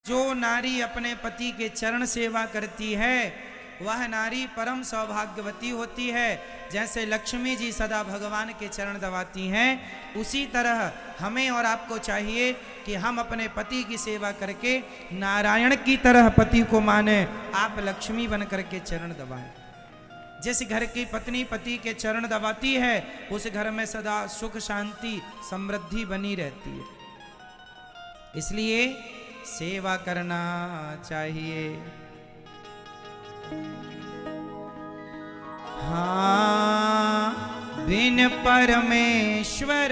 जो नारी अपने पति के चरण सेवा करती है वह नारी परम सौभाग्यवती होती है। जैसे लक्ष्मी जी सदा भगवान के चरण दबाती हैं, उसी तरह हमें और आपको चाहिए कि हम अपने पति की सेवा करके नारायण की तरह पति को माने। आप लक्ष्मी बन करके चरण दबाएं। जिस घर की पत्नी पति के चरण दबाती है उस घर में सदा सुख शांति समृद्धि बनी रहती है। इसलिए सेवा करना चाहिए। हाँ, बिन परमेश्वर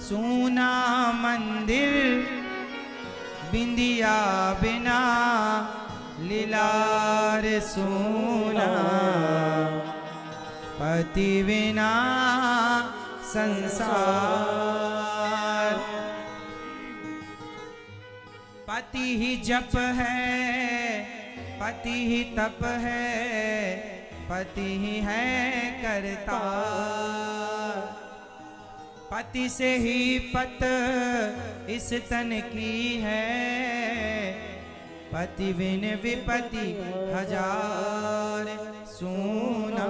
सूना मंदिर, बिंदिया बिना लीलार सूना, पति बिना संसार। पति ही जप है, पति ही तप है, पति ही है करता। पति से ही पत इस तन की है, पति बिन विपति हजार सूना,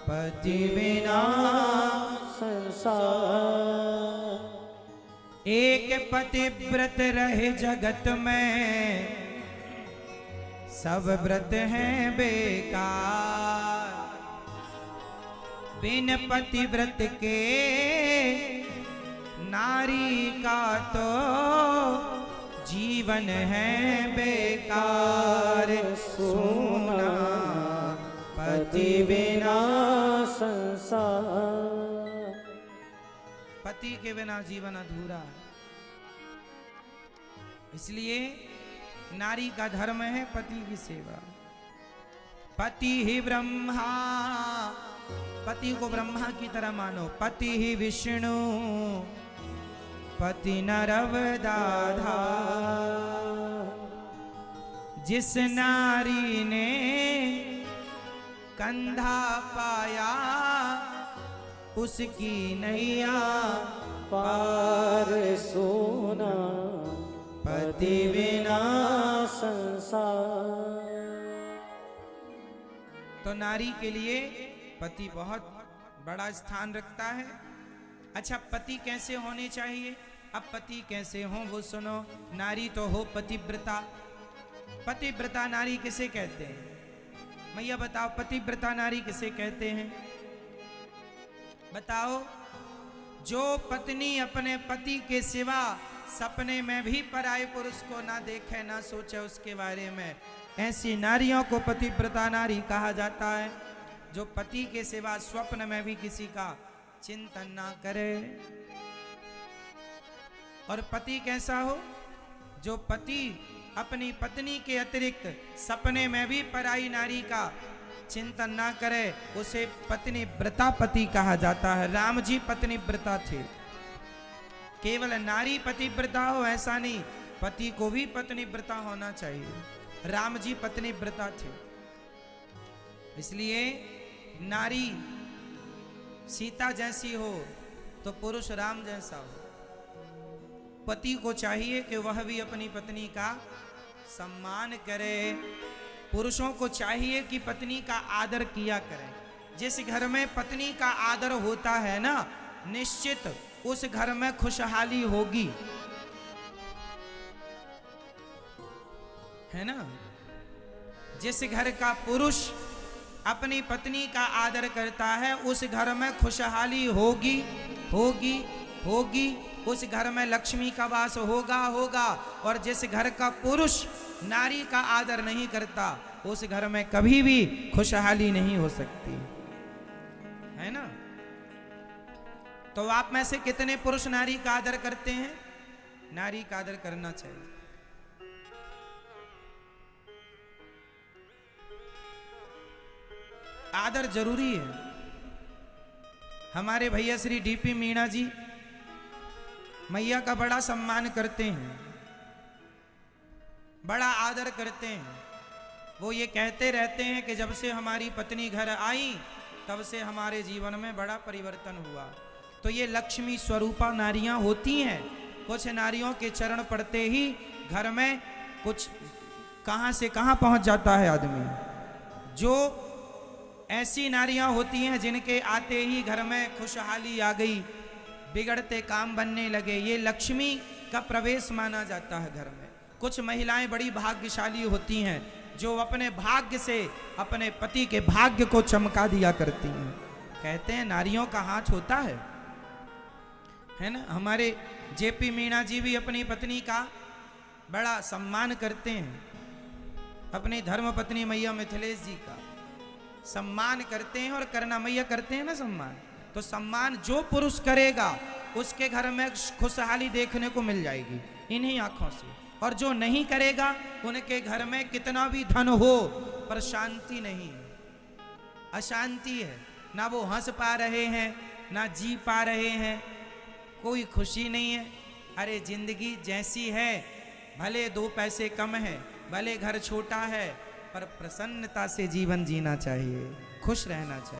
पति बिना संसार। एक पतिव्रत रहे जगत में, सब व्रत हैं बेकार। बिन पतिव्रत के नारी का तो जीवन है बेकार सूना, पति बिना संसार। पति के बिना जीवन अधूरा है। इसलिए नारी का धर्म है पति की सेवा। पति ही ब्रह्मा, पति को ब्रह्मा की तरह मानो। पति ही विष्णु, पति नरवदाधा। जिस नारी ने कंधा पाया उसकी नैया पार सोना, पति बिना संसार। तो नारी के लिए पति बहुत बड़ा स्थान रखता है। अच्छा, पति कैसे होने चाहिए? अब पति कैसे हो वो सुनो। नारी तो हो पतिव्रता। पतिव्रता नारी किसे कहते हैं? मैया बताओ, पतिव्रता नारी किसे कहते हैं? बताओ। जो पत्नी अपने पति के सिवा सपने में भी पराये पुरुष को ना देखे, ना सोचे उसके बारे में, ऐसी नारियों को पतिव्रता नारी कहा जाता है। जो पति के सिवा स्वप्न में भी किसी का चिंतन ना करे। और पति कैसा हो? जो पति अपनी पत्नी के अतिरिक्त सपने में भी पराई नारी का चिंतन ना करे, उसे पत्नी व्रता पति कहा जाता है। राम जी पत्नी व्रता थे। केवल नारी पतिव्रता हो ऐसा नहीं, पति को भी पत्नी व्रता होना चाहिए। राम जी पत्नी व्रता थे। इसलिए नारी सीता जैसी हो तो पुरुष राम जैसा हो। पति को चाहिए कि वह भी अपनी पत्नी का सम्मान करे। पुरुषों को चाहिए कि पत्नी का आदर किया करें। जिस घर में पत्नी का आदर होता है ना, निश्चित उस घर में खुशहाली होगी, है ना। जिस घर का पुरुष अपनी पत्नी का आदर करता है उस घर में खुशहाली होगी होगी होगी। उस घर में लक्ष्मी का वास होगा होगा। और जिस घर का पुरुष नारी का आदर नहीं करता उस घर में कभी भी खुशहाली नहीं हो सकती, है ना। तो आप में से कितने पुरुष नारी का आदर करते हैं? नारी का आदर करना चाहिए। आदर जरूरी है। हमारे भैया श्री डीपी मीणा जी मैया का बड़ा सम्मान करते हैं, बड़ा आदर करते हैं। वो ये कहते रहते हैं कि जब से हमारी पत्नी घर आई तब से हमारे जीवन में बड़ा परिवर्तन हुआ। तो ये लक्ष्मी स्वरूपा नारियां होती हैं, कुछ नारियों के चरण पड़ते ही घर में कुछ कहां से कहां पहुंच जाता है आदमी। जो ऐसी नारियां होती हैं जिनके आते ही घर में खुशहाली आ गई, बिगड़ते काम बनने लगे, ये लक्ष्मी का प्रवेश माना जाता है घर में। कुछ महिलाएं बड़ी भाग्यशाली होती हैं जो अपने भाग्य से अपने पति के भाग्य को चमका दिया करती हैं। कहते हैं नारियों का हाथ होता है ना। हमारे जेपी मीणा जी भी अपनी पत्नी का बड़ा सम्मान करते हैं, अपनी धर्म पत्नी मैया मिथिलेश जी का सम्मान करते हैं, और करना मैया करते हैं ना सम्मान। तो सम्मान जो पुरुष करेगा उसके घर में खुशहाली देखने को मिल जाएगी इन्हीं आंखों से, और जो नहीं करेगा उनके घर में कितना भी धन हो पर शांति नहीं है, अशांति है। ना वो हंस पा रहे हैं, ना जी पा रहे हैं, कोई खुशी नहीं है। अरे जिंदगी जैसी है, भले 2 पैसे कम है, भले घर छोटा है, पर प्रसन्नता से जीवन जीना चाहिए, खुश रहना चाहिए।